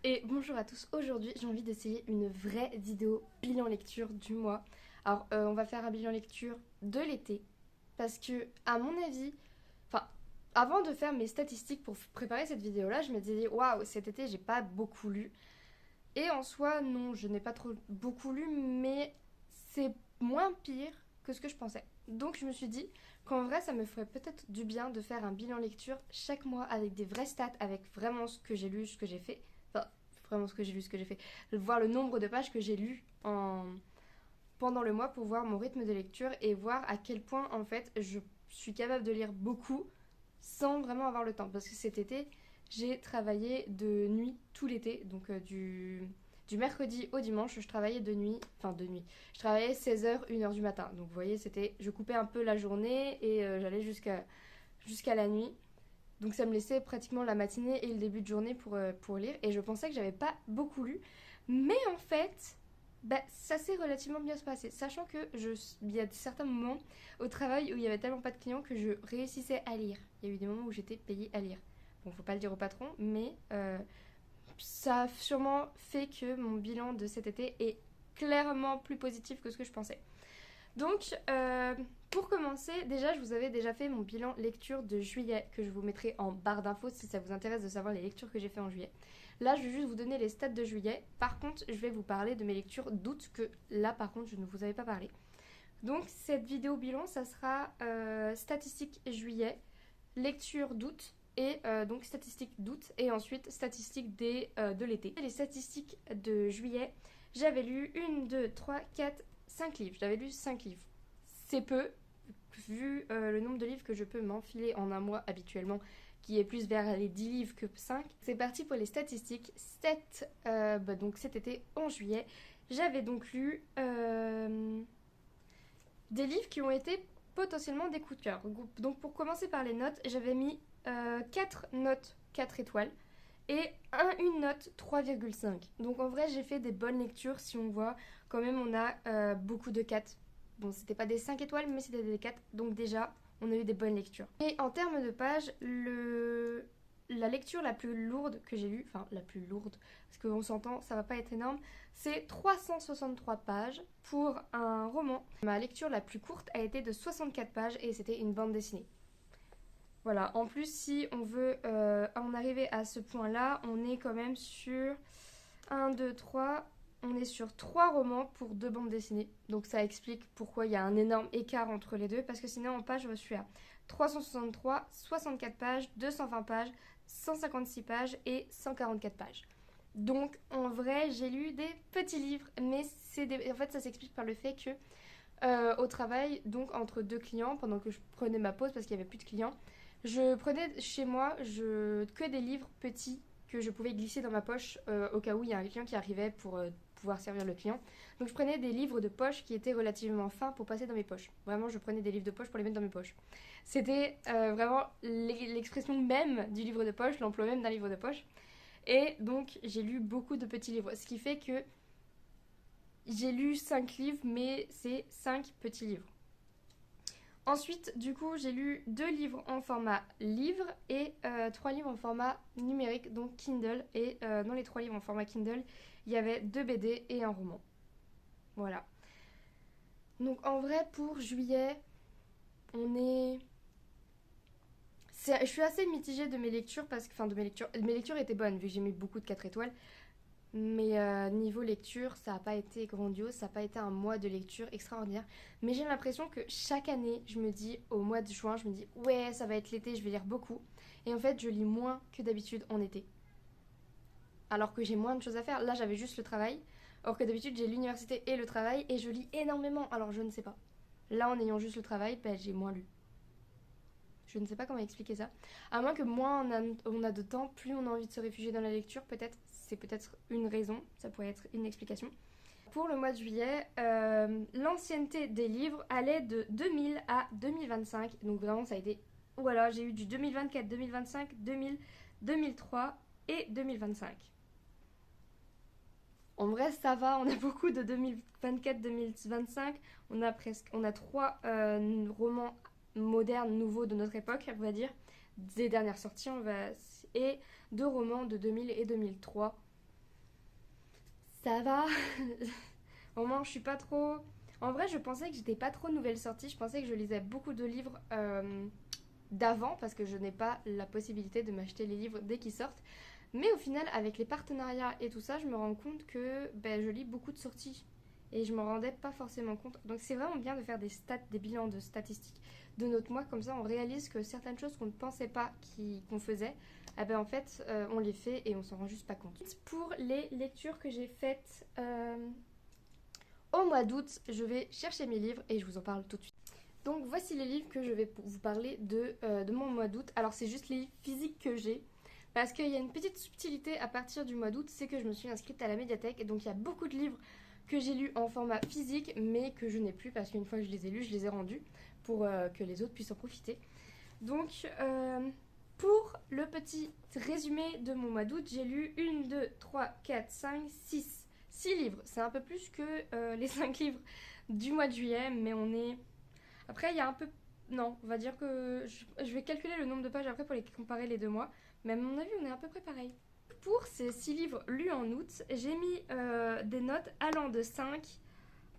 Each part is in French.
Et bonjour à tous, aujourd'hui j'ai envie d'essayer une vraie vidéo bilan lecture du mois. Alors on va faire un bilan lecture de l'été parce que à mon avis, enfin avant de faire mes statistiques pour préparer cette vidéo là, je me disais waouh cet été j'ai pas beaucoup lu. Et en soi non je n'ai pas trop beaucoup lu mais c'est moins pire que ce que je pensais. Donc je me suis dit qu'en vrai ça me ferait peut-être du bien de faire un bilan lecture chaque mois avec des vraies stats, avec vraiment ce que j'ai lu, ce que j'ai fait. Enfin, vraiment ce que j'ai lu, ce que j'ai fait. Voir le nombre de pages que j'ai lues pendant le mois pour voir mon rythme de lecture et voir à quel point en fait je suis capable de lire beaucoup sans vraiment avoir le temps. Parce que cet été, j'ai travaillé de nuit tout l'été, donc du mercredi au dimanche, je travaillais de nuit, enfin de nuit. Je travaillais 16h, 1h du matin. Donc vous voyez, je coupais un peu la journée et j'allais jusqu'à la nuit. Donc ça me laissait pratiquement la matinée et le début de journée pour lire. Et je pensais que j'avais pas beaucoup lu. Mais en fait, bah, ça s'est relativement bien se passer. Sachant que il y a certains moments au travail où il y avait tellement pas de clients que je réussissais à lire. Il y a eu des moments où j'étais payée à lire. Bon, faut pas le dire au patron, mais ça a sûrement fait que mon bilan de cet été est clairement plus positif que ce que je pensais. Donc, pour commencer, déjà, je vous avais déjà fait mon bilan lecture de juillet, que je vous mettrai en barre d'infos si ça vous intéresse de savoir les lectures que j'ai fait en juillet. Là, je vais juste vous donner les stats de juillet. Par contre, je vais vous parler de mes lectures d'août, que là, par contre, je ne vous avais pas parlé. Donc, cette vidéo bilan, ça sera statistiques juillet, lecture d'août, et donc statistiques d'août, et ensuite statistiques de l'été. Les statistiques de juillet, j'avais lu 1, 2, 3, 4, 5 livres. J'avais lu 5 livres. C'est peu, vu le nombre de livres que je peux m'enfiler en un mois habituellement, qui est plus vers les 10 livres que 5. C'est parti pour les statistiques. Donc cet été, en juillet, j'avais donc lu des livres qui ont été potentiellement des coups de cœur. Donc pour commencer par les notes, j'avais mis 4 notes 4 étoiles et une note 3,5. Donc en vrai, j'ai fait des bonnes lectures. Si on voit, quand même, on a beaucoup de 4. Bon, c'était pas des 5 étoiles, mais c'était des 4. Donc déjà, on a eu des bonnes lectures. Et en termes de pages, la lecture la plus lourde que j'ai lue, enfin la plus lourde, parce qu'on s'entend, ça va pas être énorme, c'est 363 pages pour un roman. Ma lecture la plus courte a été de 64 pages et c'était une bande dessinée. Voilà, en plus, si on veut en arriver à ce point-là, on est quand même sur 1, 2, 3. On est sur 3 romans pour 2 bandes dessinées. Donc ça explique pourquoi il y a un énorme écart entre les deux. Parce que sinon, en page, je suis à 363, 64 pages, 220 pages, 156 pages et 144 pages. Donc en vrai, j'ai lu des petits livres. Mais en fait, ça s'explique par le fait que au travail, donc entre deux clients, pendant que je prenais ma pause parce qu'il n'y avait plus de clients, je prenais chez moi que des livres petits que je pouvais glisser dans ma poche au cas où il y a un client qui arrivait pour pouvoir servir le client. Donc je prenais des livres de poche qui étaient relativement fins pour passer dans mes poches. Vraiment, je prenais des livres de poche pour les mettre dans mes poches. C'était vraiment l'expression même du livre de poche, l'emploi même d'un livre de poche. Et donc j'ai lu beaucoup de petits livres, ce qui fait que j'ai lu 5 livres, mais c'est 5 petits livres. Ensuite, du coup, j'ai lu 2 livres en format livre et 3 livres en format numérique, donc Kindle. Et dans les 3 livres en format Kindle, il y avait 2 BD et un roman. Voilà. Donc en vrai, pour juillet, on est... Je suis assez mitigée de mes lectures, parce que... Enfin, de mes lectures. Mes lectures étaient bonnes, vu que j'ai mis beaucoup de 4 étoiles. Mais niveau lecture, ça n'a pas été grandiose, ça n'a pas été un mois de lecture extraordinaire. Mais j'ai l'impression que chaque année, je me dis, au mois de juin, je me dis, ouais, ça va être l'été, je vais lire beaucoup. Et en fait, je lis moins que d'habitude en été. Alors que j'ai moins de choses à faire. Là, j'avais juste le travail. Or que d'habitude, j'ai l'université et le travail et je lis énormément. Alors, je ne sais pas. Là, en ayant juste le travail, ben, j'ai moins lu. Je ne sais pas comment expliquer ça. À moins que moins on a de temps, plus on a envie de se réfugier dans la lecture, peut-être. C'est peut-être une raison, ça pourrait être une explication. Pour le mois de juillet, l'ancienneté des livres allait de 2000 à 2025. Donc vraiment, ça a été... Voilà, j'ai eu du 2024, 2025, 2000, 2003 et 2025. En vrai, ça va, on a beaucoup de 2024-2025. On a 3 romans modernes, nouveaux de notre époque, on va dire, des dernières sorties, et 2 romans de 2000 et 2003. Ça va. Au moins, je suis pas trop. En vrai, je pensais que j'étais pas trop nouvelle sortie. Je pensais que je lisais beaucoup de livres d'avant parce que je n'ai pas la possibilité de m'acheter les livres dès qu'ils sortent. Mais au final, avec les partenariats et tout ça, je me rends compte que ben, je lis beaucoup de sorties. Et je m'en rendais pas forcément compte. Donc c'est vraiment bien de faire des stats, des bilans de statistiques de notre mois. Comme ça, on réalise que certaines choses qu'on ne pensait pas qu'on faisait, eh ben, en fait, on les fait et on s'en rend juste pas compte. Pour les lectures que j'ai faites au mois d'août, je vais chercher mes livres et je vous en parle tout de suite. Donc voici les livres que je vais vous parler de mon mois d'août. Alors c'est juste les livres physiques que j'ai. Parce qu'il y a une petite subtilité à partir du mois d'août, c'est que je me suis inscrite à la médiathèque. Et donc il y a beaucoup de livres que j'ai lus en format physique, mais que je n'ai plus parce qu'une fois que je les ai lus, je les ai rendus pour que les autres puissent en profiter. Donc pour le petit résumé de mon mois d'août, j'ai lu 1, 2, 3, 4, 5, 6 livres. C'est un peu plus que les 5 livres du mois de juillet, mais on est... Après, il y a un peu... Non, on va dire que... Je vais calculer le nombre de pages après pour les comparer les 2 mois. Mais à mon avis, on est à peu près pareil. Pour ces 6 livres lus en août, j'ai mis des notes allant de 5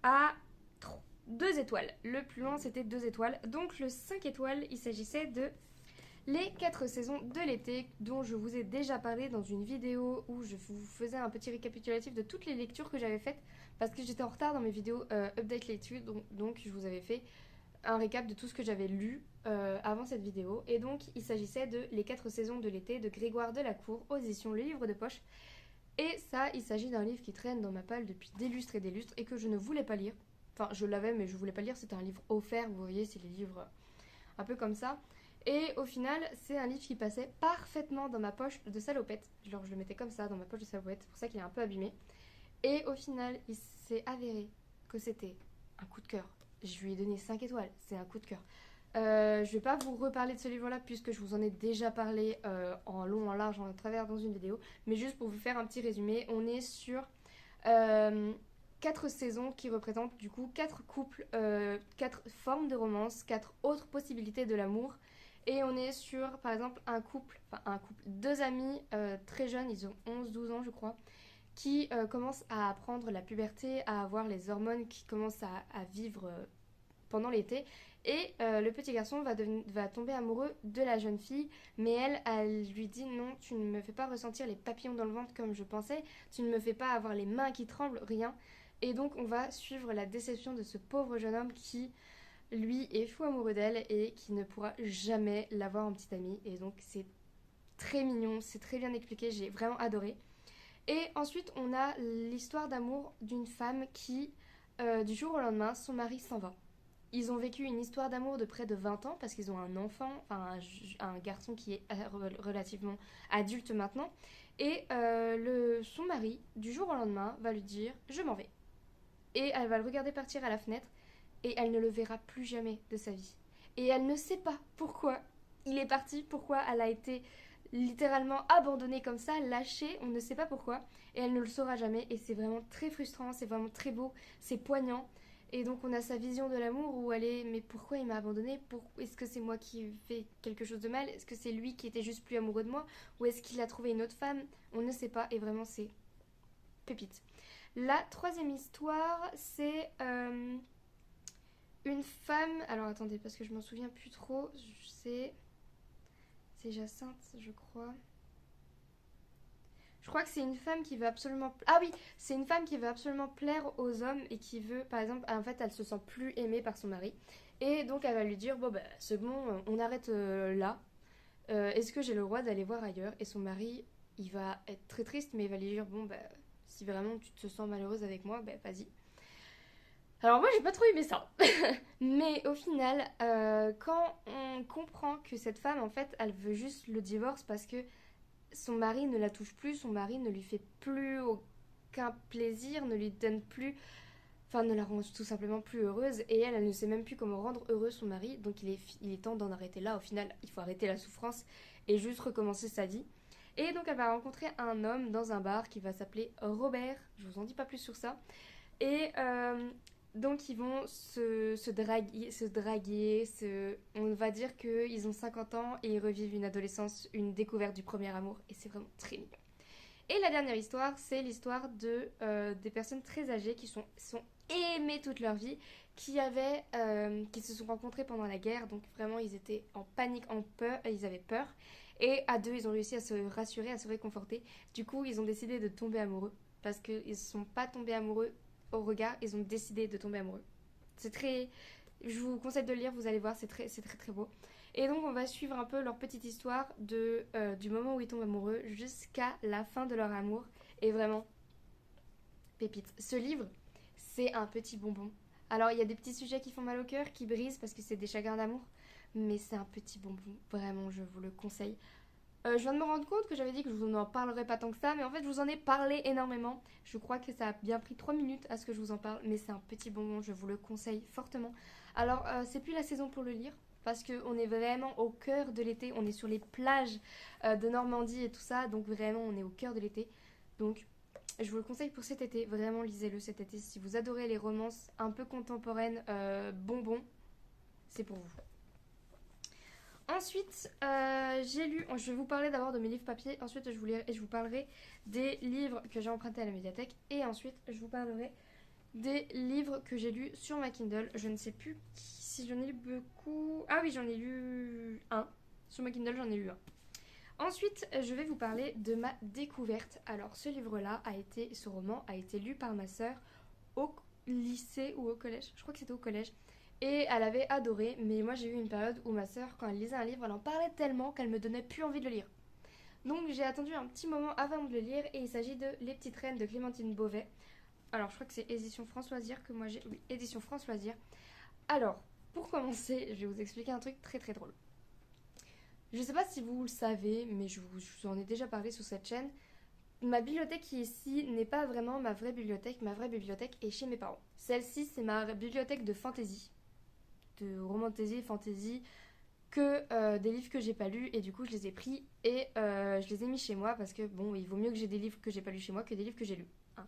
à 2 étoiles. Le plus loin, c'était 2 étoiles. Donc le 5 étoiles, il s'agissait de Les 4 saisons de l'été, dont je vous ai déjà parlé dans une vidéo où je vous faisais un petit récapitulatif de toutes les lectures que j'avais faites parce que j'étais en retard dans mes vidéos update lecture, donc je vous avais fait un récap de tout ce que j'avais lu avant cette vidéo. Et donc il s'agissait de Les 4 saisons de l'été de Grégoire Delacour, aux éditions Le Livre de Poche. Et ça, il s'agit d'un livre qui traîne dans ma palle depuis des lustres et des lustres et que je ne voulais pas lire. Enfin, je l'avais, mais je voulais pas lire. C'était un livre offert, vous voyez, c'est les livres un peu comme ça. Et au final, c'est un livre qui passait parfaitement dans ma poche de salopette. Genre, je le mettais comme ça dans ma poche de salopette, c'est pour ça qu'il est un peu abîmé. Et au final, il s'est avéré que c'était un coup de cœur. Je lui ai donné 5 étoiles, c'est un coup de cœur. Je vais pas vous reparler de ce livre-là puisque je vous en ai déjà parlé en long, en large, en travers dans une vidéo. Mais juste pour vous faire un petit résumé, on est sur 4 saisons qui représentent du coup 4 couples, 4 formes de romance, 4 autres possibilités de l'amour. Et on est sur, par exemple, un couple, 2 amis très jeunes, ils ont 11-12 ans je crois, qui commencent à apprendre la puberté, à avoir les hormones qui commencent à vivre pendant l'été. Et le petit garçon va tomber amoureux de la jeune fille, mais elle lui dit non, tu ne me fais pas ressentir les papillons dans le ventre comme je pensais, tu ne me fais pas avoir les mains qui tremblent, rien. Et donc on va suivre la déception de ce pauvre jeune homme qui, lui, est fou amoureux d'elle et qui ne pourra jamais l'avoir en petite amie. Et donc c'est très mignon, c'est très bien expliqué, j'ai vraiment adoré. Et ensuite on a l'histoire d'amour d'une femme qui, du jour au lendemain, son mari s'en va. Ils ont vécu une histoire d'amour de près de 20 ans parce qu'ils ont un enfant, enfin un garçon qui est relativement adulte maintenant. Et son mari, du jour au lendemain, va lui dire « je m'en vais ». Et elle va le regarder partir à la fenêtre et elle ne le verra plus jamais de sa vie. Et elle ne sait pas pourquoi il est parti, pourquoi elle a été littéralement abandonnée comme ça, lâchée, on ne sait pas pourquoi. Et elle ne le saura jamais et c'est vraiment très frustrant, c'est vraiment très beau, c'est poignant. Et donc on a sa vision de l'amour où elle est mais pourquoi il m'a abandonnée? Est-ce que c'est moi qui fais quelque chose de mal? Est-ce que c'est lui qui était juste plus amoureux de moi? Ou est-ce qu'il a trouvé une autre femme? On ne sait pas et vraiment c'est pépite. La troisième histoire c'est une femme... Alors attendez parce que je m'en souviens plus trop. C'est Jacinthe je crois. Je crois que c'est une femme qui veut absolument... Ah oui, c'est une femme qui veut absolument plaire aux hommes et qui veut, par exemple, en fait, elle se sent plus aimée par son mari. Et donc, elle va lui dire, bon, bah, c'est bon, on arrête là. Est-ce que j'ai le droit d'aller voir ailleurs? Et son mari, il va être très triste, mais il va lui dire, bon, bah, si vraiment tu te sens malheureuse avec moi, bah, vas-y. Alors moi, j'ai pas trop aimé ça. Mais au final, quand on comprend que cette femme, en fait, elle veut juste le divorce parce que son mari ne la touche plus, son mari ne lui fait plus aucun plaisir, ne lui donne plus, enfin ne la rend tout simplement plus heureuse et elle ne sait même plus comment rendre heureux son mari, donc il est temps d'en arrêter là, au final il faut arrêter la souffrance et juste recommencer sa vie. Et donc elle va rencontrer un homme dans un bar qui va s'appeler Robert, je vous en dis pas plus sur ça, et donc ils vont on va dire qu'ils ont 50 ans et ils revivent une adolescence, une découverte du premier amour et c'est vraiment très mignon. Et la dernière histoire, c'est l'histoire des personnes très âgées qui sont aimées toute leur vie, qui se sont rencontrées pendant la guerre, donc vraiment ils étaient en panique, en peur, ils avaient peur. Et à deux, ils ont réussi à se rassurer, à se réconforter. Du coup, ils ont décidé de tomber amoureux, parce qu'ils ne sont pas tombés amoureux au regard, ils ont décidé de tomber amoureux. C'est très... Je vous conseille de le lire, vous allez voir, c'est très très beau. Et donc on va suivre un peu leur petite histoire du moment où ils tombent amoureux jusqu'à la fin de leur amour. Et vraiment, pépite. Ce livre, c'est un petit bonbon. Alors il y a des petits sujets qui font mal au cœur, qui brisent parce que c'est des chagrins d'amour. Mais c'est un petit bonbon, vraiment je vous le conseille. Je viens de me rendre compte que j'avais dit que je vous en parlerais pas tant que ça, mais en fait je vous en ai parlé énormément. Je crois que ça a bien pris 3 minutes à ce que je vous en parle, mais c'est un petit bonbon, je vous le conseille fortement. Alors c'est plus la saison pour le lire, parce qu'on est vraiment au cœur de l'été, on est sur les plages de Normandie et tout ça, donc vraiment on est au cœur de l'été. Donc je vous le conseille pour cet été, vraiment lisez-le cet été. Si vous adorez les romances un peu contemporaines, bonbons, c'est pour vous. Ensuite, j'ai lu, je vais vous parler d'abord de mes livres papier, ensuite je vous parlerai des livres que j'ai empruntés à la médiathèque, et ensuite je vous parlerai des livres que j'ai lus sur ma Kindle. Je ne sais plus si j'en ai lu beaucoup. Ah oui, j'en ai lu un. Sur ma Kindle, j'en ai lu un. Ensuite, je vais vous parler de ma découverte. Alors, ce roman a été lu par ma sœur au lycée ou au collège. Je crois que c'était au collège. Et elle avait adoré, mais moi j'ai eu une période où ma sœur, quand elle lisait un livre, elle en parlait tellement qu'elle me donnait plus envie de le lire. Donc j'ai attendu un petit moment avant de le lire, et il s'agit de Les Petites Reines de Clémentine Beauvais. Alors je crois que c'est édition France Loisirs que moi j'ai. Oui, édition France Loisirs. Alors, pour commencer, je vais vous expliquer un truc très très drôle. Je sais pas si vous le savez, mais je vous en ai déjà parlé sur cette chaîne. Ma bibliothèque ici n'est pas vraiment ma vraie bibliothèque. Ma vraie bibliothèque est chez mes parents. Celle-ci, c'est ma bibliothèque de fantasy, de romantasy, fantasy, que des livres que j'ai pas lus, et du coup je les ai pris et je les ai mis chez moi parce que bon, il vaut mieux que j'ai des livres que j'ai pas lus chez moi que des livres que j'ai lus, hein.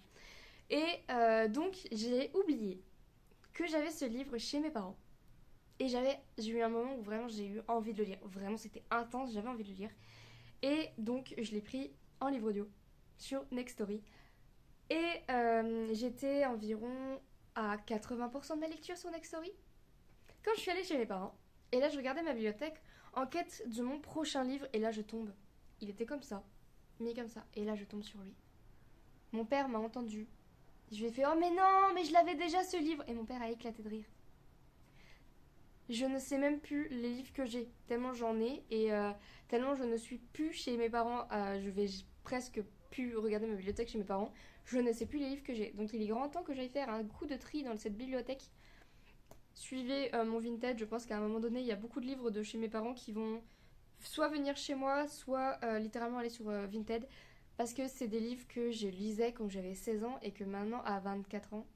Et donc j'ai oublié que j'avais ce livre chez mes parents, et j'ai eu un moment où vraiment j'ai eu envie de le lire, vraiment c'était intense, j'avais envie de le lire, et donc je l'ai pris en livre audio sur Nextory, et j'étais environ à 80% de ma lecture sur Nextory quand je suis allée chez mes parents. Et là, je regardais ma bibliothèque en quête de mon prochain livre, et là, je tombe. Il était comme ça, mis comme ça, et là, je tombe sur lui. Mon père m'a entendu. Je lui ai fait: oh, mais non, mais je l'avais déjà ce livre. Et mon père a éclaté de rire. Je ne sais même plus les livres que j'ai, tellement j'en ai, et tellement je ne suis plus chez mes parents. Je vais presque plus regarder ma bibliothèque chez mes parents. Je ne sais plus les livres que j'ai. Donc, il est grand temps que j'aille faire un coup de tri dans cette bibliothèque. Suivez mon Vinted, je pense qu'à un moment donné, il y a beaucoup de livres de chez mes parents qui vont soit venir chez moi, soit littéralement aller sur Vinted, parce que c'est des livres que je lisais quand j'avais 16 ans et que maintenant, à 24 ans,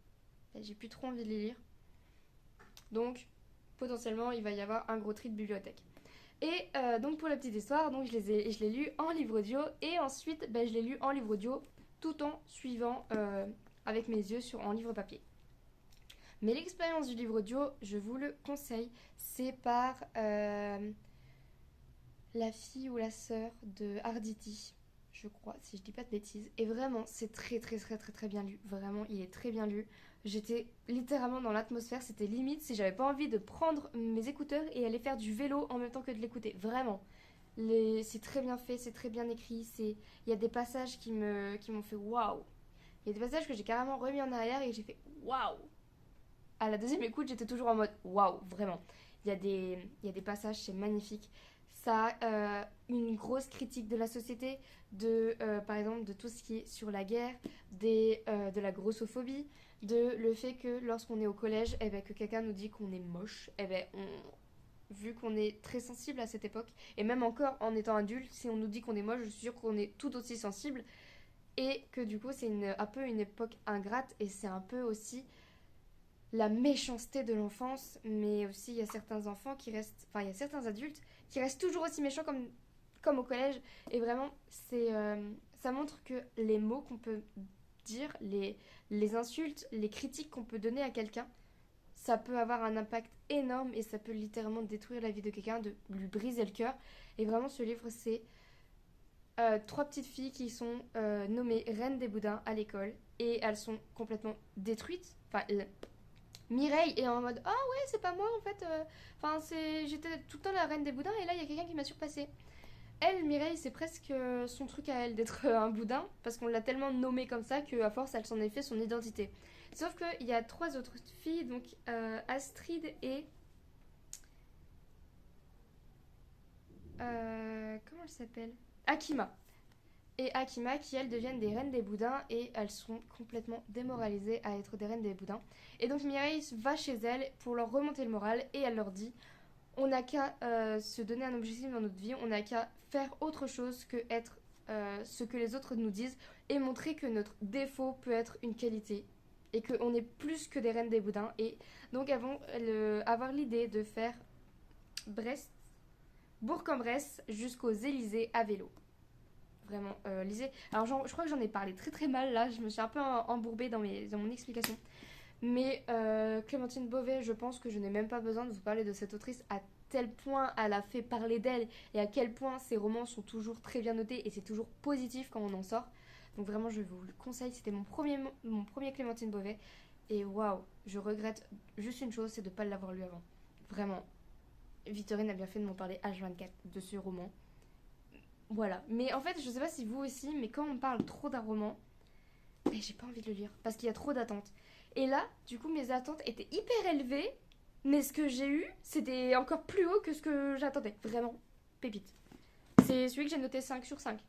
j'ai plus trop envie de les lire. Donc, potentiellement, il va y avoir un gros tri de bibliothèque. Et donc, pour la petite histoire, donc, je l'ai lu en livre audio, et ensuite, je l'ai lu en livre audio tout en suivant avec mes yeux en livre papier. Mais l'expérience du livre audio, je vous le conseille. C'est par la fille ou la sœur de Arditi, je crois, si je dis pas de bêtises. Et vraiment, c'est très très très très très bien lu. Vraiment, il est très bien lu. J'étais littéralement dans l'atmosphère. C'était limite si j'avais pas envie de prendre mes écouteurs et aller faire du vélo en même temps que de l'écouter. Vraiment. C'est très bien fait, c'est très bien écrit. Il y a des passages qui m'ont fait waouh. Il y a des passages que j'ai carrément remis en arrière et j'ai fait waouh. À la deuxième écoute, j'étais toujours en mode waouh, vraiment. Il y a des passages, c'est magnifique. Ça a une grosse critique de la société, par exemple, de tout ce qui est sur la guerre, de la grossophobie, de le fait que lorsqu'on est au collège, que quelqu'un nous dit qu'on est moche, vu qu'on est très sensible à cette époque, et même encore en étant adulte, si on nous dit qu'on est moche, je suis sûre qu'on est tout aussi sensible, et que du coup, c'est un peu une époque ingrate, et c'est un peu aussi la méchanceté de l'enfance, mais aussi il y a certains enfants qui restent, enfin il y a certains adultes qui restent toujours aussi méchants comme au collège, et vraiment ça montre que les mots qu'on peut dire, les insultes, les critiques qu'on peut donner à quelqu'un, ça peut avoir un impact énorme et ça peut littéralement détruire la vie de quelqu'un, de lui briser le cœur. Et vraiment ce livre, c'est trois petites filles qui sont nommées reines des boudins à l'école et elles sont complètement détruites. Enfin, Mireille est en mode ah ouais, c'est pas moi en fait. Enfin, j'étais tout le temps la reine des boudins et là il y a quelqu'un qui m'a surpassée. Elle, Mireille, c'est presque son truc à elle d'être un boudin parce qu'on l'a tellement nommée comme ça qu'à force elle s'en est fait son identité. Sauf qu'il y a trois autres filles, donc Astrid et comment elle s'appelle, Akima. Et Akima qui elles deviennent des reines des boudins et elles sont complètement démoralisées à être des reines des boudins. Et donc Mireille va chez elles pour leur remonter le moral et elle leur dit on n'a qu'à se donner un objectif dans notre vie, on n'a qu'à faire autre chose que être ce que les autres nous disent et montrer que notre défaut peut être une qualité et qu'on est plus que des reines des boudins. Et donc elles vont avoir l'idée de faire Brest, Bourg-en-Bresse jusqu'aux Élysées à vélo. Vraiment, lisez. Alors je crois que j'en ai parlé très très mal là, je me suis un peu embourbée dans mon explication. Mais Clémentine Beauvais, je pense que je n'ai même pas besoin de vous parler de cette autrice à tel point elle a fait parler d'elle et à quel point ses romans sont toujours très bien notés et c'est toujours positif quand on en sort. Donc vraiment, je vous le conseille, c'était mon premier Clémentine Beauvais. Et waouh, je regrette juste une chose, c'est de ne pas l'avoir lu avant. Vraiment, Victorine a bien fait de m'en parler H24 de ce roman. Voilà, mais en fait, je sais pas si vous aussi, mais quand on parle trop d'un roman, mais j'ai pas envie de le lire parce qu'il y a trop d'attentes. Et là, du coup, mes attentes étaient hyper élevées, mais ce que j'ai eu, c'était encore plus haut que ce que j'attendais. Vraiment, pépite. C'est celui que j'ai noté 5 sur 5.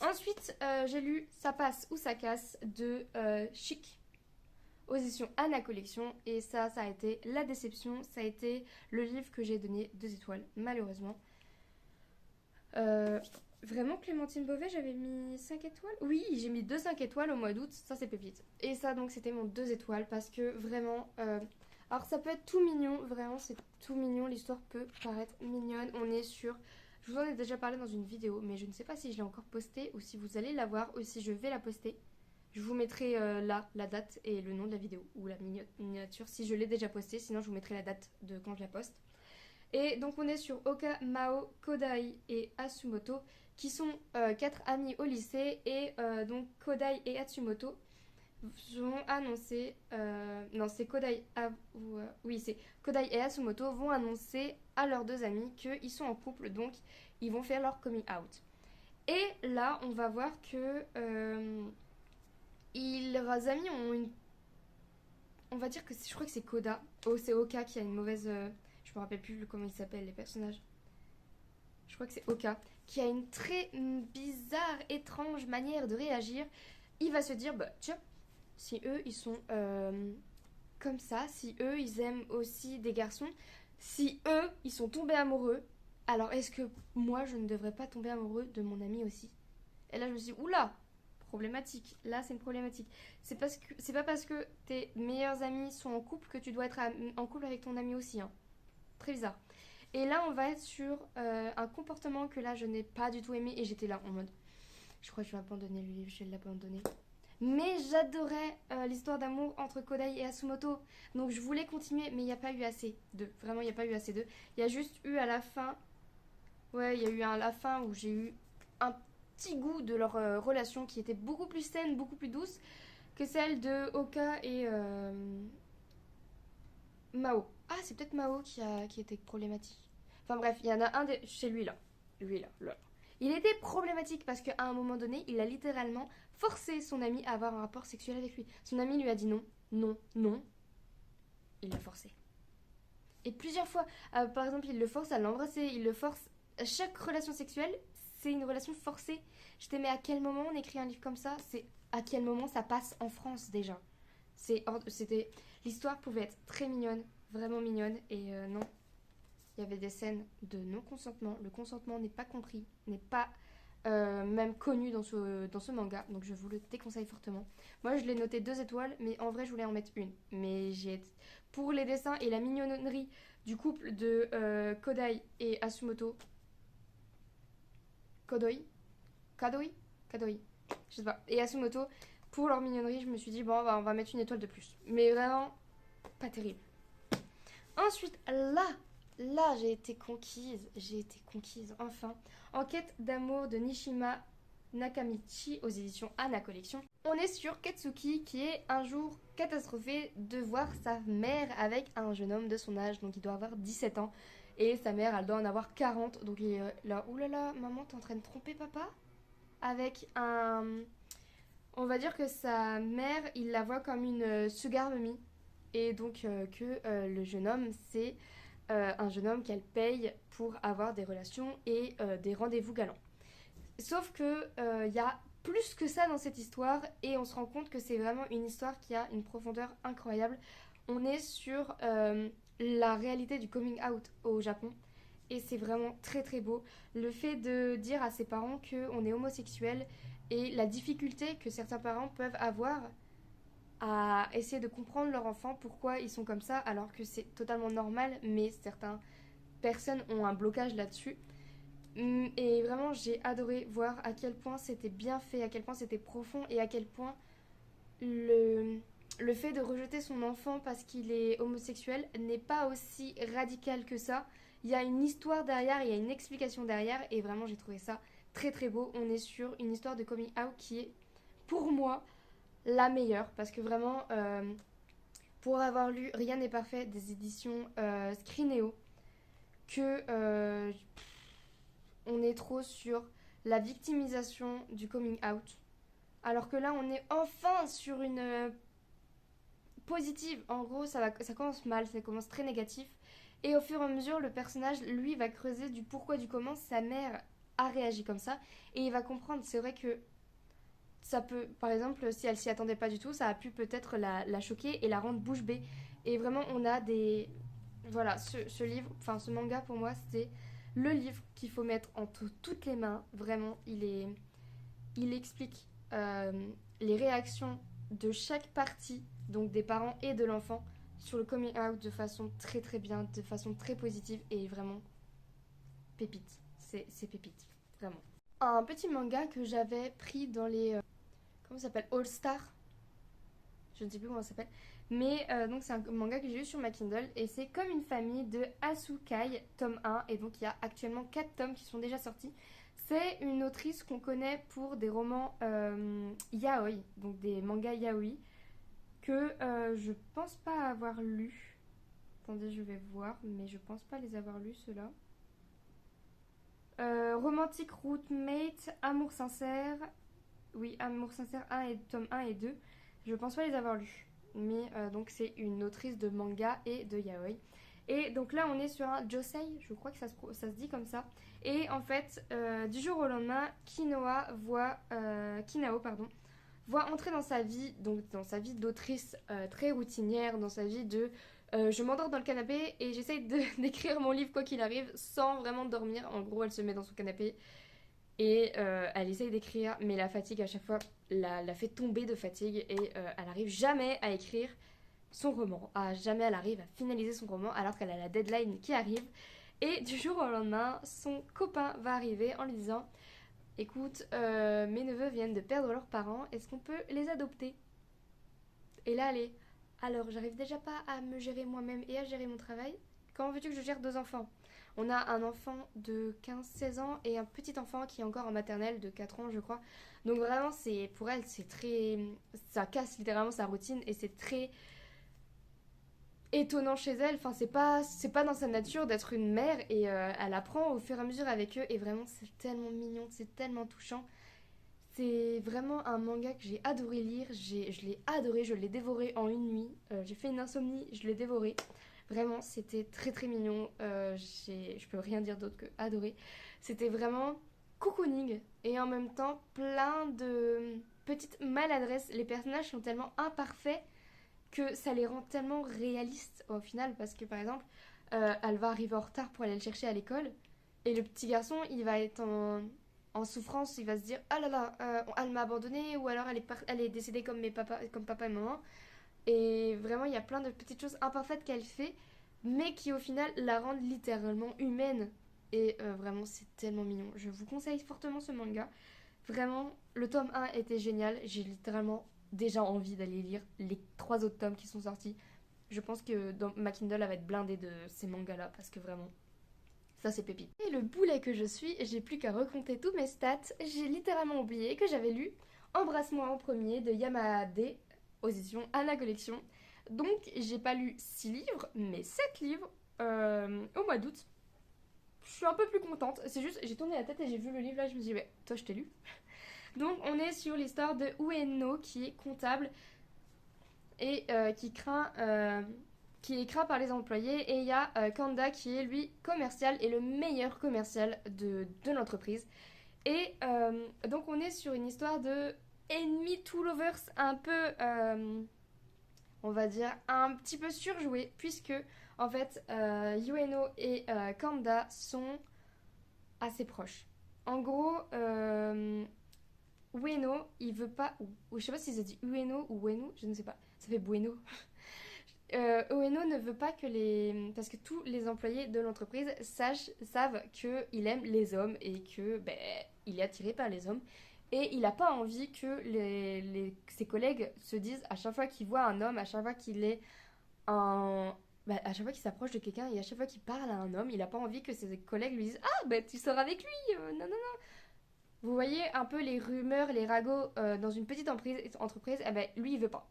Ensuite, j'ai lu Ça passe ou ça casse de Chic, aux éditions Anna Collection. Et ça a été la déception. Ça a été le livre que j'ai donné 2 étoiles, malheureusement. Vraiment, Clémentine Beauvais, j'avais mis 5 étoiles. Oui, j'ai mis 5 étoiles au mois d'août, ça c'est pépite. Et ça, donc, c'était mon 2 étoiles parce que vraiment. Alors, ça peut être tout mignon, vraiment, c'est tout mignon. L'histoire peut paraître mignonne. On est sur. Je vous en ai déjà parlé dans une vidéo, mais je ne sais pas si je l'ai encore postée ou si vous allez la voir ou si je vais la poster. Je vous mettrai là la date et le nom de la vidéo ou la miniature si je l'ai déjà postée. Sinon, je vous mettrai la date de quand je la poste. Et donc on est sur Oka, Mao, Kodai et Atsumoto qui sont 4 amis au lycée et donc Kodai et Atsumoto vont annoncer non c'est Kodai oui c'est Kodai et Atsumoto vont annoncer à leurs 2 amis qu'ils sont en couple, donc ils vont faire leur coming out. Et là on va voir que leurs amis ont une, on va dire que je crois que c'est Koda, c'est Oka qui a une mauvaise je me rappelle plus comment ils s'appellent les personnages. Je crois que c'est Oka qui a une très bizarre, étrange manière de réagir. Il va se dire bah tiens, si eux ils sont comme ça, si eux ils aiment aussi des garçons, si eux ils sont tombés amoureux, alors est-ce que moi je ne devrais pas tomber amoureux de mon ami aussi? Et là je me suis dit oula, problématique. Là c'est une problématique. C'est pas parce que tes meilleurs amis sont en couple que tu dois être en couple avec ton ami aussi, hein. Très bizarre. Et là, on va être sur un comportement que là, je n'ai pas du tout aimé. Et j'étais là en mode, je crois que je vais abandonner le livre, je vais l'abandonner. Mais j'adorais l'histoire d'amour entre Kodai et Asumoto. Donc je voulais continuer, mais il n'y a pas eu assez d'eux. Vraiment, il n'y a pas eu assez d'eux. Il y a juste eu à la fin... Ouais, il y a eu à la fin où j'ai eu un petit goût de leur relation qui était beaucoup plus saine, beaucoup plus douce que celle de Oka et Mao. Ah, c'est peut-être Mao qui était problématique. Enfin bref, il y en a un chez lui là. Lui là, là. Il était problématique parce qu'à un moment donné, il a littéralement forcé son ami à avoir un rapport sexuel avec lui. Son ami lui a dit non, non, non. Il l'a forcé. Et plusieurs fois, par exemple, il le force à l'embrasser, il le force. Chaque relation sexuelle, c'est une relation forcée. J'étais, mais à quel moment on écrit un livre comme ça? C'est à quel moment ça passe en France déjà? C'était l'histoire pouvait être très mignonne, vraiment mignonne, et non, il y avait des scènes de non-consentement. Le consentement n'est pas compris, n'est pas même connu dans ce manga, donc je vous le déconseille fortement. Moi, je l'ai noté 2 étoiles, mais en vrai, je voulais en mettre une. Mais pour les dessins et la mignonnerie du couple de Kodai et Asumoto. Kadoi, je sais pas. Et Asumoto, pour leur mignonnerie, je me suis dit, bon, on va mettre une étoile de plus. Mais vraiment, pas terrible. Ensuite, là, là j'ai été conquise, enfin. Enquête d'amour de Nishima Nakamichi aux éditions Anna Collection. On est sur Katsuki qui est un jour catastrophé de voir sa mère avec un jeune homme de son âge, donc il doit avoir 17 ans. Et sa mère, elle doit en avoir 40, donc il est là, oulala, maman, t'es en train de tromper papa? Avec un... On va dire que sa mère, il la voit comme une sugar mummy. Et donc que le jeune homme, c'est un jeune homme qu'elle paye pour avoir des relations et des rendez-vous galants. Sauf que y a plus que ça dans cette histoire et on se rend compte que c'est vraiment une histoire qui a une profondeur incroyable. On est sur la réalité du coming out au Japon et c'est vraiment très très beau. Le fait de dire à ses parents qu'on est homosexuel et la difficulté que certains parents peuvent avoir à essayer de comprendre leur enfant pourquoi ils sont comme ça alors que c'est totalement normal mais certaines personnes ont un blocage là-dessus. Et vraiment, j'ai adoré voir à quel point c'était bien fait, à quel point c'était profond et à quel point le, le fait de rejeter son enfant parce qu'il est homosexuel n'est pas aussi radical que ça. Il y a une histoire derrière, il y a une explication derrière et vraiment, j'ai trouvé ça très très beau. On est sur une histoire de coming out qui est, pour moi, la meilleure parce que vraiment, pour avoir lu Rien n'est parfait des éditions Scrineo, que on est trop sur la victimisation du coming out. Alors que là, on est enfin sur une positive. En gros, ça commence mal, ça commence très négatif. Et au fur et à mesure, le personnage, lui, va creuser du pourquoi, du comment sa mère a réagi comme ça. Et il va comprendre. C'est vrai que ça peut, par exemple, si elle s'y attendait pas du tout, ça a pu peut-être la choquer et la rendre bouche bée. Et vraiment, on a des... Voilà, ce livre, enfin ce manga pour moi, c'est le livre qu'il faut mettre entre toutes les mains. Vraiment, il explique les réactions de chaque partie, donc des parents et de l'enfant, sur le coming out de façon très très bien, de façon très positive et vraiment pépite. C'est pépite, vraiment. Un petit manga que j'avais pris dans les... comment ça s'appelle, All Star, je ne sais plus comment ça s'appelle. Mais donc c'est un manga que j'ai eu sur ma Kindle et c'est comme une famille de Asukai, tome 1. Et donc il y a actuellement 4 tomes qui sont déjà sortis. C'est une autrice qu'on connaît pour des romans yaoi, donc des mangas yaoi, que je pense pas avoir lu. Attendez, je vais voir, mais je pense pas les avoir lus ceux-là. Romantique Roommate, Amour sincère. Oui, Amour sincère 1 et tome 1 et 2. Je pense pas les avoir lus. Mais donc c'est une autrice de manga et de yaoi. Et donc là on est sur un josei, je crois que ça se dit comme ça. Et en fait, du jour au lendemain, Kinao voit entrer dans sa vie, donc dans sa vie d'autrice très routinière, dans sa vie de je m'endors dans le canapé et j'essaye d'écrire mon livre quoi qu'il arrive sans vraiment dormir. En gros, elle se met dans son canapé et elle essaye d'écrire, mais la fatigue à chaque fois la fait tomber de fatigue et elle arrive jamais à écrire son roman. Jamais elle arrive à finaliser son roman alors qu'elle a la deadline qui arrive. Et du jour au lendemain, son copain va arriver en lui disant écoute, mes neveux viennent de perdre leurs parents, est-ce qu'on peut les adopter? Et là, elle est alors, j'arrive déjà pas à me gérer moi-même et à gérer mon travail. Comment veux-tu que je gère deux enfants? On a un enfant de 15-16 ans et un petit enfant qui est encore en maternelle de 4 ans, je crois. Donc vraiment, c'est pour elle, c'est très... Ça casse littéralement sa routine et c'est très étonnant chez elle. Enfin, c'est pas dans sa nature d'être une mère et elle apprend au fur et à mesure avec eux. Et vraiment, c'est tellement mignon, c'est tellement touchant. C'est vraiment un manga que j'ai adoré lire. Je l'ai adoré, je l'ai dévoré en une nuit. J'ai fait une insomnie, je l'ai dévoré. Vraiment, c'était très très mignon. Je peux rien dire d'autre que adoré. C'était vraiment cocooning et en même temps plein de petites maladresses. Les personnages sont tellement imparfaits que ça les rend tellement réalistes au final. Parce que par exemple, elle va arriver en retard pour aller le chercher à l'école. Et le petit garçon, il va être en souffrance. Il va se dire ah là là, elle m'a abandonné ou alors elle est décédée comme papa et maman. Et vraiment, il y a plein de petites choses imparfaites qu'elle fait, mais qui au final la rendent littéralement humaine. Et vraiment, c'est tellement mignon. Je vous conseille fortement ce manga. Vraiment, le tome 1 était génial. J'ai littéralement déjà envie d'aller lire les 3 autres tomes qui sont sortis. Je pense que dans ma Kindle, elle va être blindée de ces mangas-là, parce que vraiment, ça c'est pépite. Et le boulet que je suis, j'ai plus qu'à recompter tous mes stats. J'ai littéralement oublié que j'avais lu Embrasse-moi en premier de Yamade aux éditions Anna Collection. Donc j'ai pas lu 6 livres, mais 7 livres au mois d'août. Je suis un peu plus contente. C'est juste, j'ai tourné la tête et j'ai vu le livre là, je me suis dit, ouais, toi je t'ai lu. Donc on est sur l'histoire de Ueno qui est comptable et qui est craint par les employés. Et il y a Kanda qui est lui commercial et le meilleur commercial de l'entreprise. Et donc on est sur une histoire de enemy to lovers un peu, on va dire, un petit peu surjoué, puisque en fait Ueno et Kanda sont assez proches. En gros, Ueno, il veut pas, ou je sais pas si ça dit Ueno ou Ueno, je ne sais pas, ça fait Bueno. Ueno ne veut pas que parce que tous les employés de l'entreprise savent qu'il aime les hommes et que ben, il est attiré par les hommes. Et il n'a pas envie que ses collègues se disent à chaque fois qu'il voit un homme, à chaque fois qu'il est un... bah, à chaque fois qu'il s'approche de quelqu'un et à chaque fois qu'il parle à un homme, il n'a pas envie que ses collègues lui disent ah, ben tu sors avec lui, non, non, non. Vous voyez un peu les rumeurs, les ragots dans une petite entreprise, eh ben, lui il veut pas.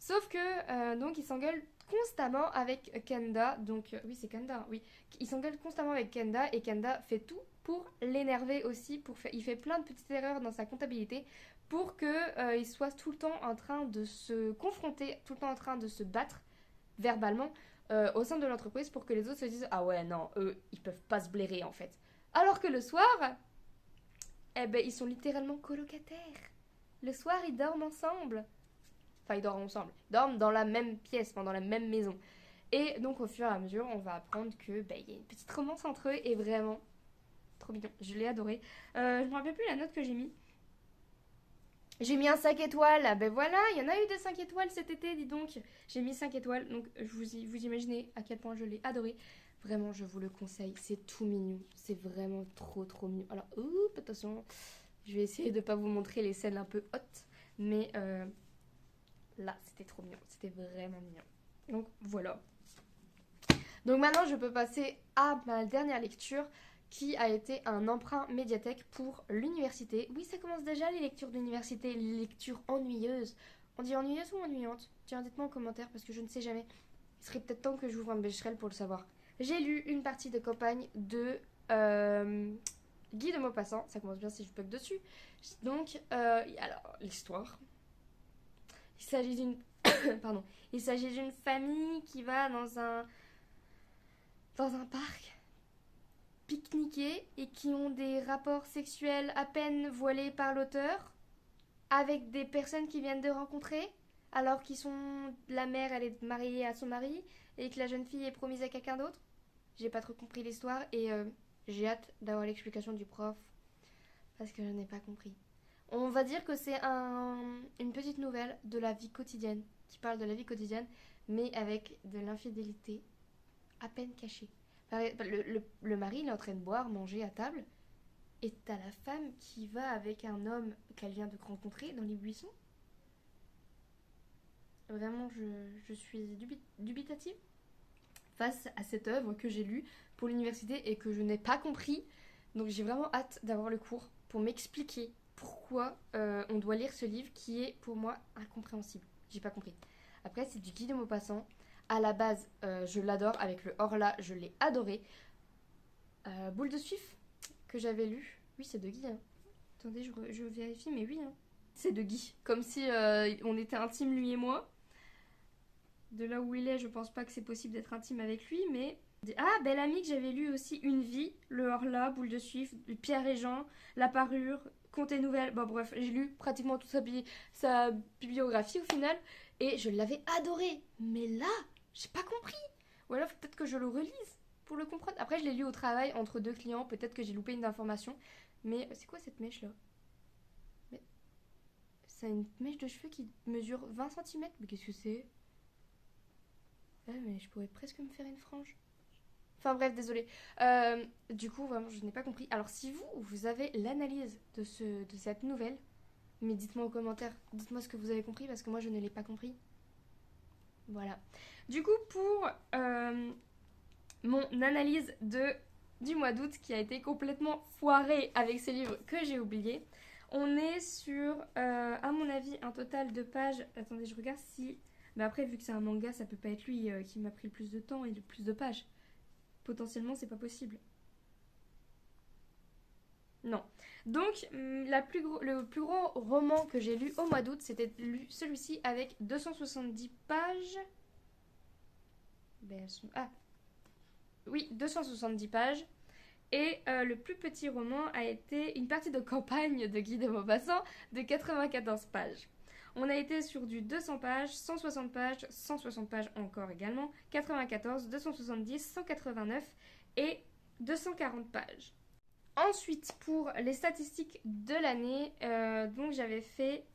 Sauf que donc il s'engueule constamment avec Kenda, donc oui c'est Kenda, oui. Il s'engueule constamment avec Kenda et Kenda fait tout pour l'énerver aussi, il fait plein de petites erreurs dans sa comptabilité pour que il soit tout le temps en train de se confronter, tout le temps en train de se battre verbalement au sein de l'entreprise pour que les autres se disent ah ouais non eux ils peuvent pas se blairer en fait. Alors que le soir, eh ben ils sont littéralement colocataires. Le soir ils dorment ensemble. Enfin, ils dorment ensemble. Ils dorment dans la même pièce, dans la même maison. Et donc, au fur et à mesure, on va apprendre que y a une petite romance entre eux et vraiment trop mignon. Je l'ai adoré. Je me rappelle plus la note que j'ai mis. J'ai mis un 5 étoiles. Ben voilà, il y en a eu des 5 étoiles cet été, dis donc. J'ai mis 5 étoiles. Donc, vous imaginez à quel point je l'ai adoré. Vraiment, je vous le conseille. C'est tout mignon. C'est vraiment trop, trop mignon. Alors, oups, attention. Je vais essayer de ne pas vous montrer les scènes un peu hautes. Mais là, c'était trop mignon. C'était vraiment mignon. Donc, voilà. Donc maintenant, je peux passer à ma dernière lecture qui a été un emprunt médiathèque pour l'université. Oui, ça commence déjà les lectures d'université, les lectures ennuyeuses. On dit ennuyeuse ou ennuyante? Tiens, dites-moi en commentaire parce que je ne sais jamais. Il serait peut-être temps que j'ouvre un Becherel pour le savoir. J'ai lu une partie de campagne de Guy de Maupassant. Ça commence bien si je bug dessus. Donc, alors, l'histoire. Il s'agit d'une pardon. Il s'agit d'une famille qui va dans un parc pique-niquer et qui ont des rapports sexuels à peine voilés par l'auteur avec des personnes qui viennent de rencontrer alors qu'ils sont la mère elle est mariée à son mari et que la jeune fille est promise à quelqu'un d'autre. J'ai pas trop compris l'histoire et j'ai hâte d'avoir l'explication du prof parce que je n'ai pas compris. On va dire que c'est une petite nouvelle de la vie quotidienne, qui parle de la vie quotidienne, mais avec de l'infidélité à peine cachée. Le mari, il est en train de boire, manger à table, et t'as la femme qui va avec un homme qu'elle vient de rencontrer dans les buissons. Vraiment, je suis dubitative face à cette œuvre que j'ai lue pour l'université et que je n'ai pas compris. Donc j'ai vraiment hâte d'avoir le cours pour m'expliquer pourquoi on doit lire ce livre qui est pour moi incompréhensible. J'ai pas compris. Après, c'est du Guy de Maupassant. À la base, je l'adore. Avec le Horla, je l'ai adoré. Boule de Suif, que j'avais lu. Oui, c'est de Guy. Hein. Attendez, je vérifie, mais oui. Hein. C'est de Guy. Comme si on était intimes, lui et moi. De là où il est, je pense pas que c'est possible d'être intime avec lui, mais... Ah, Belle Amie, que j'avais lu aussi, Une vie, le Horla, Boule de Suif, Pierre et Jean, La Parure, Contes et Nouvelles. Bon, bref, j'ai lu pratiquement toute sa bibliographie au final, et je l'avais adoré. Mais là, j'ai pas compris. Ou alors, peut-être que je le relise pour le comprendre. Après, je l'ai lu au travail entre deux clients, peut-être que j'ai loupé une information. Mais c'est quoi cette mèche-là? Mais... C'est une mèche de cheveux qui mesure 20 centimètres. Mais qu'est-ce que c'est? Ah, mais je pourrais presque me faire une frange. Enfin bref, désolé. Du coup, vraiment, je n'ai pas compris. Alors, si vous avez l'analyse de cette nouvelle, mais dites-moi en commentaire. Dites-moi ce que vous avez compris, parce que moi, je ne l'ai pas compris. Voilà. Du coup, pour mon analyse du mois d'août qui a été complètement foirée avec ces livres que j'ai oubliés, on est sur, à mon avis, un total de pages. Attendez, je regarde si. Mais après, vu que c'est un manga, ça peut pas être lui qui m'a pris le plus de temps et le plus de pages. Potentiellement, c'est pas possible. Non. Donc, le plus grand roman que j'ai lu au mois d'août, c'était celui-ci avec 270 pages. Ah, oui, 270 pages. Et le plus petit roman a été une partie de campagne de Guy de Maupassant de 94 pages. On a été sur du 200 pages, 160 pages, 160 pages encore également, 94, 270, 189 et 240 pages. Ensuite, pour les statistiques de l'année, donc j'avais fait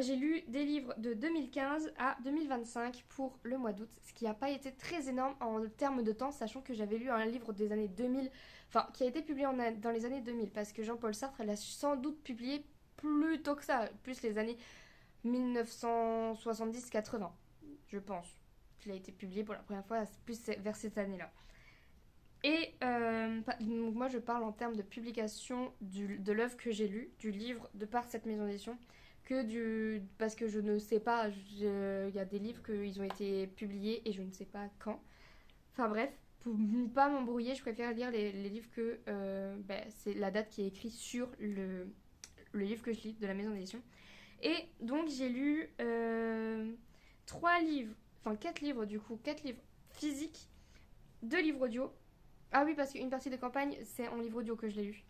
j'ai lu des livres de 2015 à 2025 pour le mois d'août, ce qui n'a pas été très énorme en termes de temps, sachant que j'avais lu un livre des années 2000, enfin qui a été publié dans les années 2000, parce que Jean-Paul Sartre l'a sans doute publié plus tôt que ça, plus les années 1970-80, je pense. Il a été publié pour la première fois plus vers cette année-là. Et donc moi je parle en termes de publication de l'œuvre que j'ai lue, du livre de par cette maison d'édition, parce que je ne sais pas, il y a des livres qui ont été publiés et je ne sais pas quand. Enfin bref, pour ne pas m'embrouiller, je préfère lire les livres que c'est la date qui est écrite sur le livre que je lis de la maison d'édition. Et donc j'ai lu 3 livres, enfin 4 livres du coup, 4 livres physiques, 2 livres audio. Ah oui, parce qu'une partie de campagne, c'est en livre audio que je l'ai lu.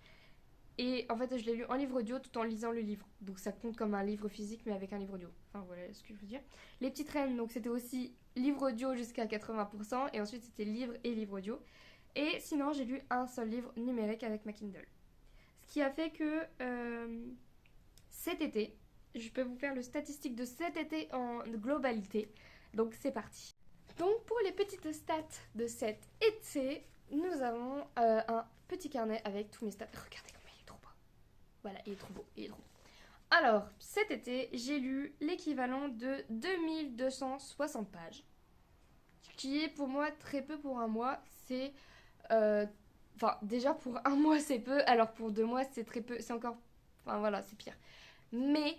Et en fait, je l'ai lu en livre audio tout en lisant le livre. Donc ça compte comme un livre physique, mais avec un livre audio. Enfin voilà ce que je veux dire. Les Petites Reines, donc c'était aussi livre audio jusqu'à 80%. Et ensuite, c'était livre et livre audio. Et sinon, j'ai lu un seul livre numérique avec ma Kindle. Ce qui a fait que cet été, je peux vous faire le statistique de cet été en globalité. Donc c'est parti. Donc pour les petites stats de cet été, nous avons un petit carnet avec tous mes stats. Regardez comme il est trop beau. Voilà, il est trop beau, il est trop beau. Alors, cet été, j'ai lu l'équivalent de 2260 pages. Ce qui est pour moi très peu pour un mois. C'est... Enfin, déjà pour un mois, c'est peu. Alors pour 2 mois, c'est très peu. C'est encore... Enfin voilà, c'est pire. Mais...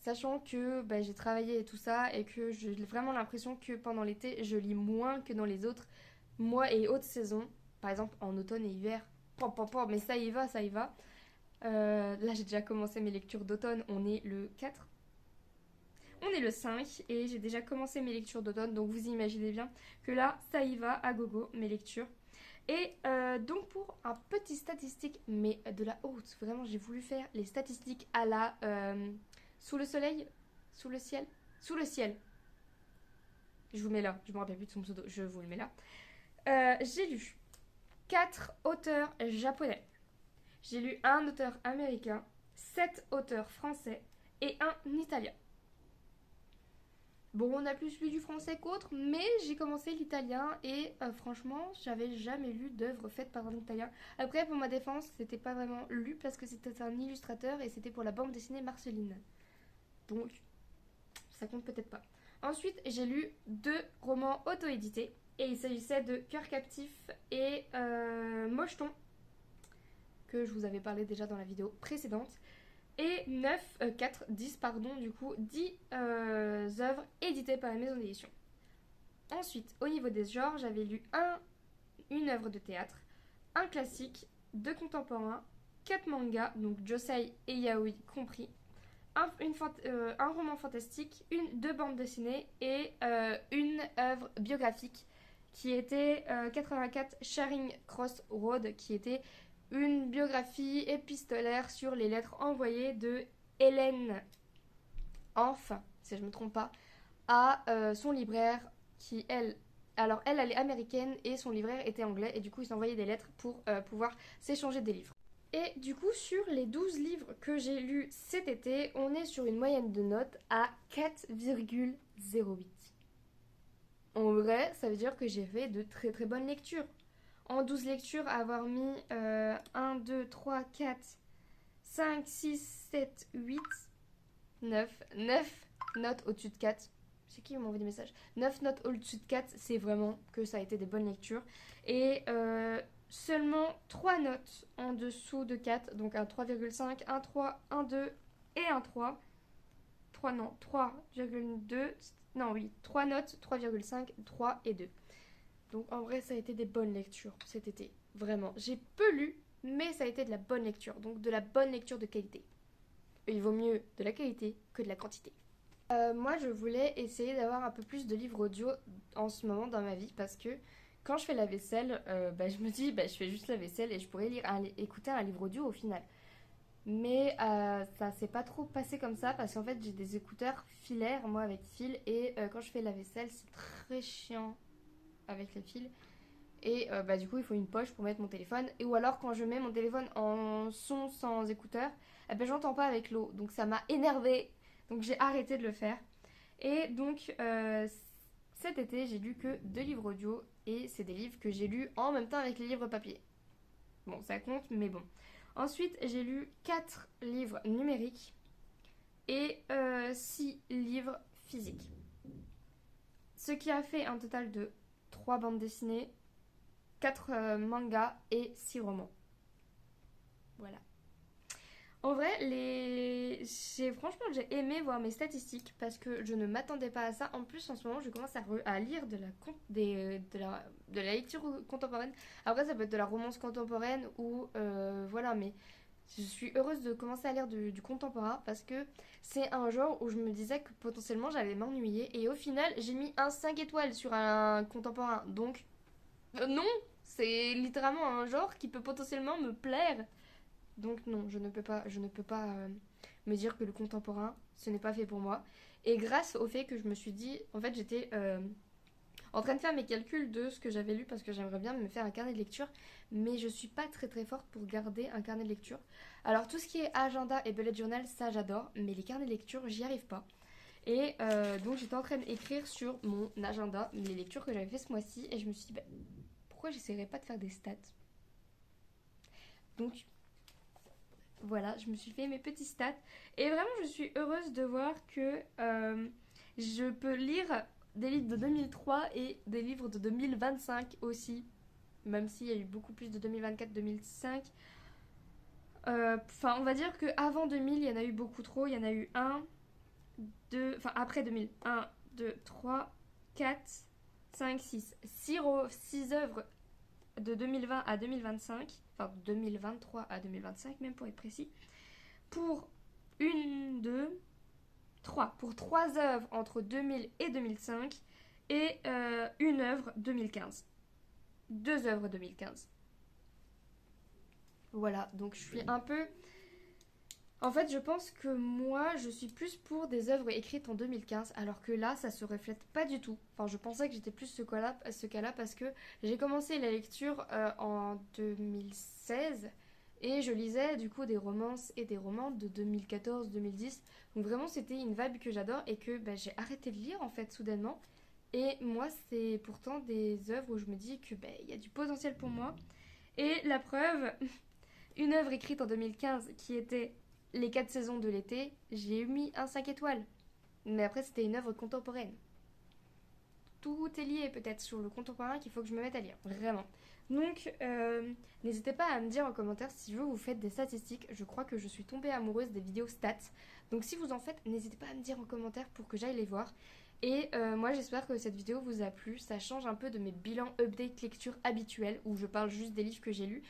Sachant que j'ai travaillé et tout ça et que j'ai vraiment l'impression que pendant l'été, je lis moins que dans les autres mois et autres saisons. Par exemple, en automne et hiver, mais ça y va, ça y va. Là, j'ai déjà commencé mes lectures d'automne. On est le 4. On est le 5 et j'ai déjà commencé mes lectures d'automne. Donc vous imaginez bien que là, ça y va à gogo, mes lectures. Et donc pour un petit statistique, mais de la haute, vraiment j'ai voulu faire les statistiques à la... sous le soleil, sous le ciel, sous le ciel. Je vous mets là, je me rappelle plus de son pseudo, je vous le mets là. J'ai lu 4 auteurs japonais. J'ai lu un auteur américain, 7 auteurs français et un italien. Bon, on a plus lu du français qu'autre, mais j'ai commencé l'italien et franchement, j'avais jamais lu d'œuvre faite par un italien. Après, pour ma défense, c'était pas vraiment lu parce que c'était un illustrateur et c'était pour la bande dessinée Marceline. Donc, ça compte peut-être pas. Ensuite, j'ai lu 2 romans auto-édités et il s'agissait de Cœur captif et Mocheton, que je vous avais parlé déjà dans la vidéo précédente. Et 10 œuvres éditées par la maison d'édition. Ensuite, au niveau des genres, j'avais lu une œuvre de théâtre, un classique, 2 contemporains, 4 mangas, donc Josei et Yaoi compris, un roman fantastique, 2 bandes dessinées et une œuvre biographique qui était 84 Charing Cross Road, qui était une biographie épistolaire sur les lettres envoyées de Hélène Hanff, si je ne me trompe pas, à son libraire qui, elle est américaine et son libraire était anglais et du coup ils s'envoyaient des lettres pour pouvoir s'échanger des livres. Et du coup, sur les 12 livres que j'ai lus cet été, on est sur une moyenne de notes à 4,08. En vrai, ça veut dire que j'ai fait de très très bonnes lectures. En 12 lectures, avoir mis 1, 2, 3, 4, 5, 6, 7, 8, 9 notes au-dessus de 4. C'est qui m'a envoyé des messages? 9 notes au-dessus de 4, c'est vraiment que ça a été des bonnes lectures. Et seulement 3 notes en dessous de 4, donc un 3,5, un 3, un 2 et un 3. 3 non, 3,2, non oui, 3 notes, 3,5, 3 et 2. Donc en vrai, ça a été des bonnes lectures cet été, vraiment. J'ai peu lu, mais ça a été de la bonne lecture, donc de la bonne lecture de qualité. Et il vaut mieux de la qualité que de la quantité. Moi, je voulais essayer d'avoir un peu plus de livres audio en ce moment dans ma vie parce que quand je fais la vaisselle, je me dis, je fais juste la vaisselle et je pourrais écouter un livre audio au final. Mais ça s'est pas trop passé comme ça parce qu'en fait, j'ai des écouteurs filaires, moi avec fil, et quand je fais la vaisselle, c'est très chiant avec les fils. Et du coup, il faut une poche pour mettre mon téléphone. Et ou alors, quand je mets mon téléphone en son sans écouteur, j'entends pas avec l'eau. Donc ça m'a énervée. Donc j'ai arrêté de le faire. Et donc cet été, j'ai lu que 2 livres audio. Et c'est des livres que j'ai lus en même temps avec les livres papier. Bon, ça compte, mais bon. Ensuite, j'ai lu 4 livres numériques et 6 livres physiques. Ce qui a fait un total de 3 bandes dessinées, 4 mangas et 6 romans. Voilà. En vrai, franchement, j'ai aimé voir mes statistiques parce que je ne m'attendais pas à ça. En plus, en ce moment, je commence à lire de la lecture contemporaine. Après, ça peut être de la romance contemporaine ou voilà, mais je suis heureuse de commencer à lire du contemporain parce que c'est un genre où je me disais que potentiellement j'allais m'ennuyer et au final, j'ai mis un 5 étoiles sur un contemporain. Donc, non, c'est littéralement un genre qui peut potentiellement me plaire. Donc non, je ne peux pas me dire que le contemporain, ce n'est pas fait pour moi. Et grâce au fait que je me suis dit, en fait, j'étais en train de faire mes calculs de ce que j'avais lu parce que j'aimerais bien me faire un carnet de lecture, mais je suis pas très très forte pour garder un carnet de lecture. Alors tout ce qui est agenda et bullet journal, ça j'adore, mais les carnets de lecture, j'y arrive pas. Et donc j'étais en train d'écrire sur mon agenda les lectures que j'avais fait ce mois-ci et je me suis dit, pourquoi j'essaierais pas de faire des stats? Donc voilà, je me suis fait mes petits stats. Et vraiment, je suis heureuse de voir que je peux lire des livres de 2003 et des livres de 2025 aussi. Même s'il y a eu beaucoup plus de 2024-2005. Enfin, on va dire qu'avant 2000, il y en a eu beaucoup trop. Il y en a eu enfin après 2000. 1, 2, 3, 4, 5, 6. 6 œuvres de 2020 à 2025, enfin 2023 à 2025 même pour être précis, pour pour 3 œuvres entre 2000 et 2005 et une œuvre 2015. 2 œuvres 2015. Voilà, donc je suis un peu... En fait, je pense que moi, je suis plus pour des œuvres écrites en 2015, alors que là, ça se reflète pas du tout. Enfin, je pensais que j'étais plus ce cas-là parce que j'ai commencé la lecture en 2016 et je lisais du coup des romances et des romans de 2014-2010. Donc vraiment, c'était une vibe que j'adore et que j'ai arrêté de lire en fait soudainement. Et moi, c'est pourtant des œuvres où je me dis que il y a du potentiel pour moi. Et la preuve, une œuvre écrite en 2015 qui était Les 4 saisons de l'été, j'ai mis un 5 étoiles. Mais après, c'était une œuvre contemporaine. Tout est lié peut-être sur le contemporain qu'il faut que je me mette à lire, vraiment. Donc, n'hésitez pas à me dire en commentaire si vous faites des statistiques. Je crois que je suis tombée amoureuse des vidéos stats. Donc, si vous en faites, n'hésitez pas à me dire en commentaire pour que j'aille les voir. Et moi, j'espère que cette vidéo vous a plu. Ça change un peu de mes bilans update lecture habituels où je parle juste des livres que j'ai lus.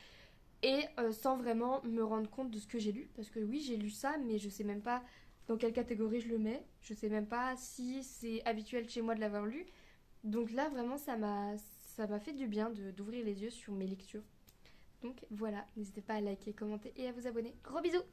Et sans vraiment me rendre compte de ce que j'ai lu. Parce que oui, j'ai lu ça, mais je sais même pas dans quelle catégorie je le mets. Je sais même pas si c'est habituel chez moi de l'avoir lu. Donc là, vraiment, ça m'a fait du bien d'ouvrir les yeux sur mes lectures. Donc voilà, n'hésitez pas à liker, commenter et à vous abonner. Gros bisous!